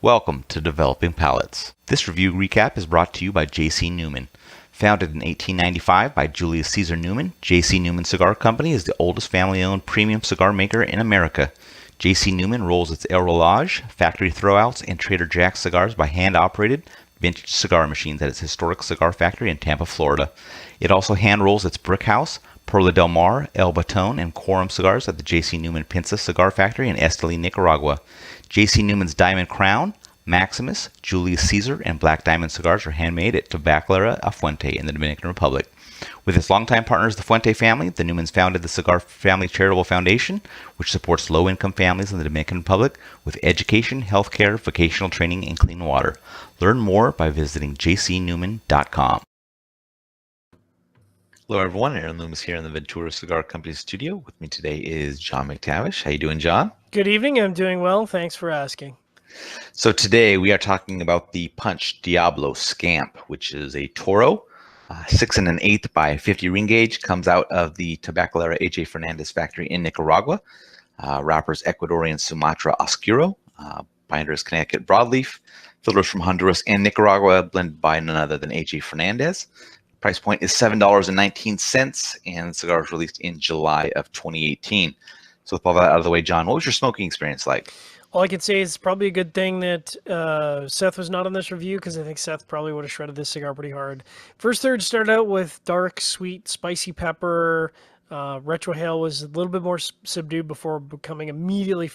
Welcome to Developing Palates. This review recap is brought to you by J.C. Newman. Founded in 1895 by Julius Caesar Newman, J.C. Newman Cigar Company is the oldest family-owned premium cigar maker in America. J.C. Newman rolls its El Rolage, factory throwouts, and Trader Jack's cigars by hand-operated vintage cigar machines at its historic cigar factory in Tampa, Florida. It also hand-rolls its Brick House, Perla del Mar, El Baton, and Quorum cigars at the J.C. Newman Pinza Cigar Factory in Esteli, Nicaragua. J.C. Newman's Diamond Crown, Maximus, Julius Caesar, and Black Diamond cigars are handmade at Tabacalera A Fuente in the Dominican Republic. With its longtime partners, the Fuente family, the Newmans founded the Cigar Family Charitable Foundation, which supports low-income families in the Dominican Republic with education, healthcare, vocational training, and clean water. Learn more by visiting jcnewman.com. Hello, everyone. Aaron Loomis here in the Ventura Cigar Company studio. With me today is John McTavish. How you doing, John? Good evening. I'm doing well. Thanks for asking. So today we are talking about the Punch Diablo Scamp, which is a Toro, 6 1/8 by 50 ring gauge, comes out of the Tabacalera A.J. Fernandez factory in Nicaragua. Wrappers Ecuadorian Sumatra Oscuro, binders Connecticut Broadleaf, filters from Honduras and Nicaragua, blended by none other than A.J. Fernandez. Price point is $7.19, and the cigar was released in July of 2018. So with all that out of the way, John, what was your smoking experience like? All I can say is probably a good thing that Seth was not on this review, because I think Seth probably would have shredded this cigar pretty hard. First third started out with dark, sweet, spicy pepper. Retrohale was a little bit more subdued before becoming immediately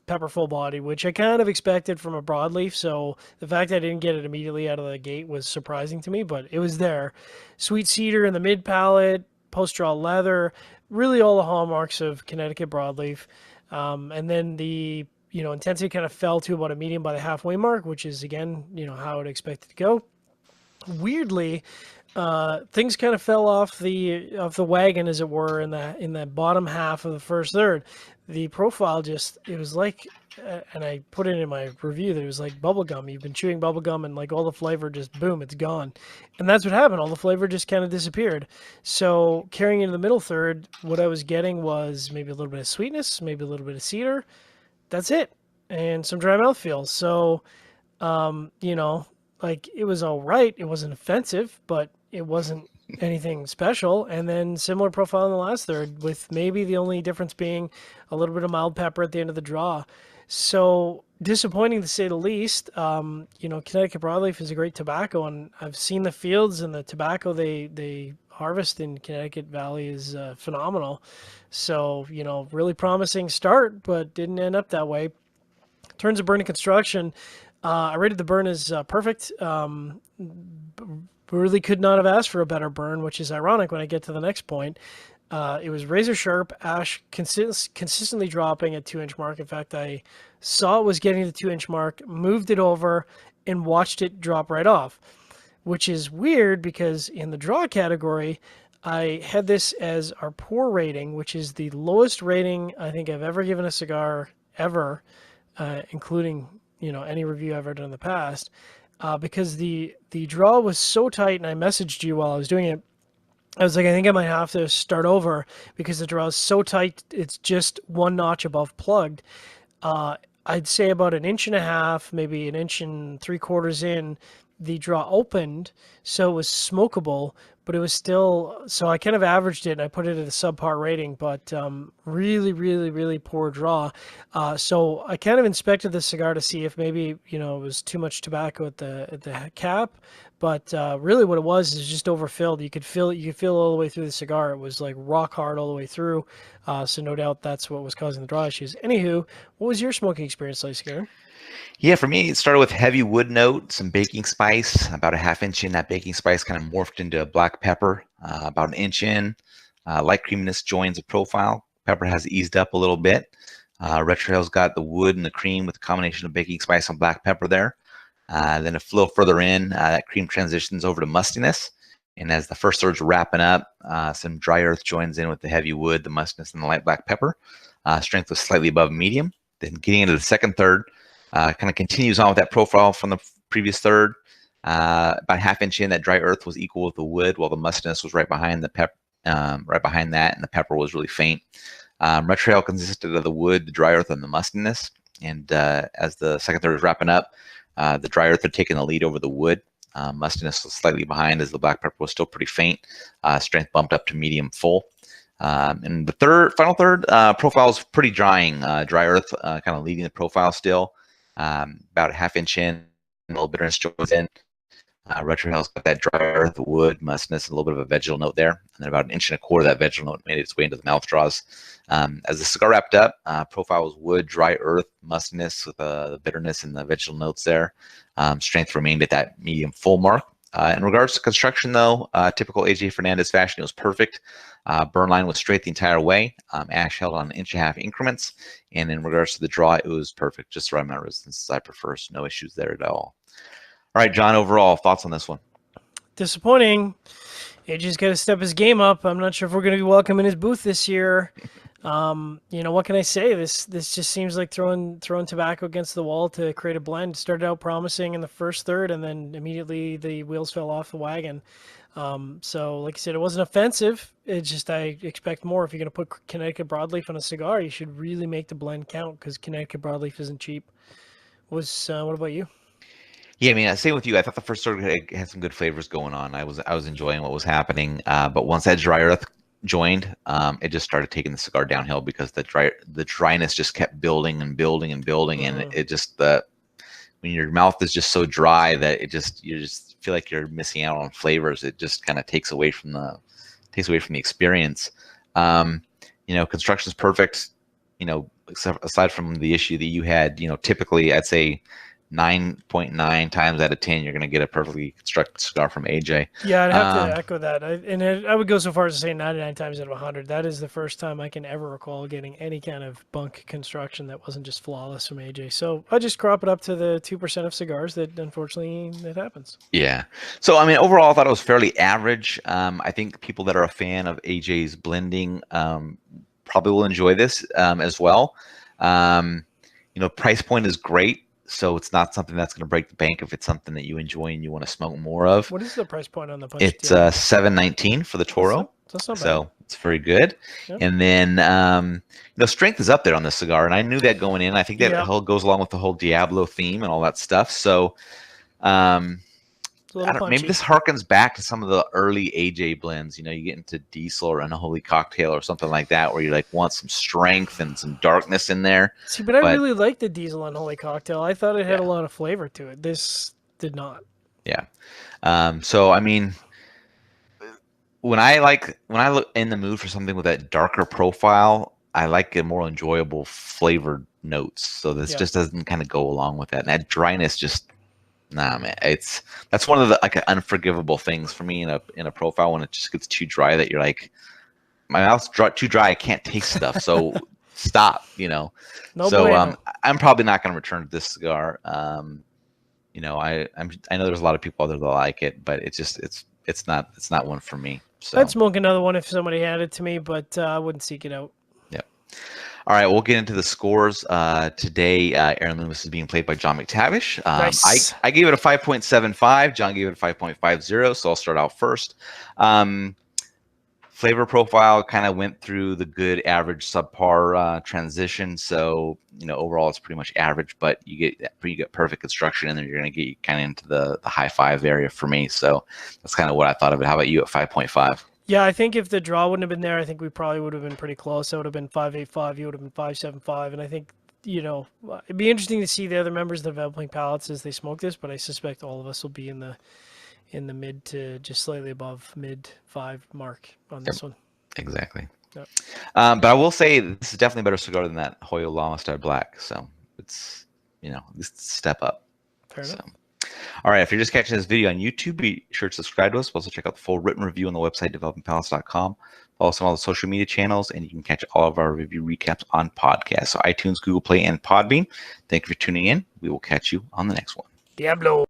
pepper full body, which I kind of expected from a broadleaf. So the fact that I didn't get it immediately out of the gate was surprising to me, but it was there. Sweet cedar in the mid palate, post-draw leather, really all the hallmarks of Connecticut broadleaf. And then the intensity kind of fell to about a medium by the halfway mark, which is, again, how I'd expect it to go. Weirdly, things kind of fell off the wagon, as it were, in that bottom half of the first third. The profile it was like, and I put it in my review, that it was like bubblegum. You've been chewing bubblegum and like all the flavor just, boom, it's gone. And that's what happened. All the flavor just kind of disappeared. So carrying into the middle third, what I was getting was maybe a little bit of sweetness, maybe a little bit of cedar. That's it. And some dry mouthfeel. So, like, it was all right. It wasn't offensive, but it wasn't anything special. And then similar profile in the last third, with maybe the only difference being a little bit of mild pepper at the end of the draw. So disappointing, to say the least. Connecticut broadleaf is a great tobacco, and I've seen the fields, and the tobacco they harvest in Connecticut Valley is phenomenal. So, really promising start, but didn't end up that way. In terms of burn and construction, I rated the burn as perfect. Really could not have asked for a better burn, which is ironic when I get to the next point. It was razor sharp, ash consistently dropping at 2-inch mark. In fact, I saw it was getting the 2-inch mark, moved it over, and watched it drop right off, which is weird because in the draw category, I had this as our poor rating, which is the lowest rating I think I've ever given a cigar ever, including any review I've ever done in the past, because the draw was so tight, and I messaged you while I was doing it. I was like, I think I might have to start over because the draw is so tight, it's just one notch above plugged. I'd say about 1.5 inches, maybe 1 3/4 in, the draw opened, so it was smokable, but it was still, so I kind of averaged it and I put it at a subpar rating, but really, really, really poor draw. So I kind of inspected the cigar to see if maybe, it was too much tobacco at the cap, but really what it was is just overfilled. You could feel it all the way through the cigar. It was like rock hard all the way through. So no doubt that's what was causing the draw issues. Anywho, what was your smoking experience like, Cigar? Yeah, for me, it started with heavy wood note, some baking spice, about a 1/2 inch in. That baking spice kind of morphed into a black pepper, about 1 inch in. Light creaminess joins the profile. Pepper has eased up a little bit. Retrohale's got the wood and the cream with a combination of baking spice and black pepper there. Then a little further in, that cream transitions over to mustiness. And as the first third's wrapping up, some dry earth joins in with the heavy wood, the mustiness, and the light black pepper. Strength was slightly above medium. Then getting into the second third, kind of continues on with that profile from the previous third. About 1/2 inch in, that dry earth was equal with the wood, while the mustiness was right behind the right behind that, and the pepper was really faint. Retrohale consisted of the wood, the dry earth, and the mustiness. And as the second third is wrapping up, the dry earth are taking the lead over the wood. Mustiness was slightly behind as the black pepper was still pretty faint. Strength bumped up to medium full. And the final third profile is pretty drying. Dry earth kind of leading the profile still. About a half inch in, a little bitterness joins in. Retrohale's got that dry earth, wood, mustiness, and a little bit of a vegetal note there. And then about 1.25 inches of that vegetal note made its way into the mouth draws. As the cigar wrapped up, profile was wood, dry earth, mustiness with the bitterness and the vegetal notes there. Strength remained at that medium full mark. In regards to construction, though, typical AJ Fernandez fashion, it was perfect. Burn line was straight the entire way. Ash held on 1.5 inch increments. And in regards to the draw, it was perfect, just the right amount of resistance I prefer. So no issues there at all. All right, John, overall, thoughts on this one? Disappointing. AJ's got to step his game up. I'm not sure if we're going to be welcome in his booth this year. What can I say? This just seems like throwing tobacco against the wall to create a blend. Started out promising in the first third, and then immediately the wheels fell off the wagon. So, like I said, it wasn't offensive. It's just I expect more. If you're going to put Connecticut broadleaf on a cigar, you should really make the blend count because Connecticut broadleaf isn't cheap. What about you? Yeah, I mean, same with you. I thought the first third had some good flavors going on. I was enjoying what was happening, but once that dry earth joined, it just started taking the cigar downhill because the dryness just kept building and building and building, and it just when your mouth is just so dry that you just feel like you're missing out on flavors. It just kind of takes away from the experience. Construction's perfect. Except aside from the issue that you had, typically I'd say 9.9 times out of 10, you're going to get a perfectly constructed cigar from AJ. Yeah, I'd have to echo that. I would go so far as to say 99 times out of 100. That is the first time I can ever recall getting any kind of bunk construction that wasn't just flawless from AJ. So I just crop it up to the 2% of cigars that unfortunately it happens. Yeah. So, I mean, overall, I thought it was fairly average. I think people that are a fan of AJ's blending probably will enjoy this as well. Price point is great. So it's not something that's going to break the bank if it's something that you enjoy and you want to smoke more of. What is the price point on the Punch? It's $7.19 for the Toro. That's not bad. So it's very good. Yep. And then strength is up there on the cigar, and I knew that going in. I think that goes along with the whole Diablo theme and all that stuff. So maybe this harkens back to some of the early AJ blends. You get into Diesel or Unholy Cocktail or something like that, where you want some strength and some darkness in there. See, but I really like the Diesel Unholy Cocktail. I thought it had a lot of flavor to it. This did not. Yeah. So I mean, when I look in the mood for something with that darker profile, I like a more enjoyable flavored notes. So this just doesn't kind of go along with that. And that dryness just. Nah, man, that's one of the unforgivable things for me in a profile when it just gets too dry that you're like, my mouth's too dry, I can't taste stuff. So stop, No so I'm probably not going to return to this cigar. I know there's a lot of people out there that like it, but it's not one for me. So I'd smoke another one if somebody handed it to me, but I wouldn't seek it out. Yeah. All right, we'll get into the scores. Today, Aaron Loomis is being played by John McTavish. Nice. I gave it a 5.75. John gave it a 5.50, so I'll start out first. Flavor profile kind of went through the good, average, subpar transition. So, overall, it's pretty much average, but you get perfect construction, and then you're going to get kind of into the high five area for me. So that's kind of what I thought of it. How about you at 5.5? Yeah, I think if the draw wouldn't have been there, I think we probably would have been pretty close. I would have been 5.85. You would have been 5.75. And I think, it'd be interesting to see the other members of the developing palates as they smoke this, but I suspect all of us will be in the mid to just slightly above mid 5 mark on this one. Exactly. Yep. But I will say this is definitely a better cigar than that Hoyo Llama Star Black. So it's, this step up. Fair enough. All right, if you're just catching this video on YouTube, be sure to subscribe to us. Also check out the full written review on the website, developingpalates.com. Follow us on all the social media channels, and you can catch all of our review recaps on podcasts. So iTunes, Google Play, and Podbean. Thank you for tuning in. We will catch you on the next one. Diablo.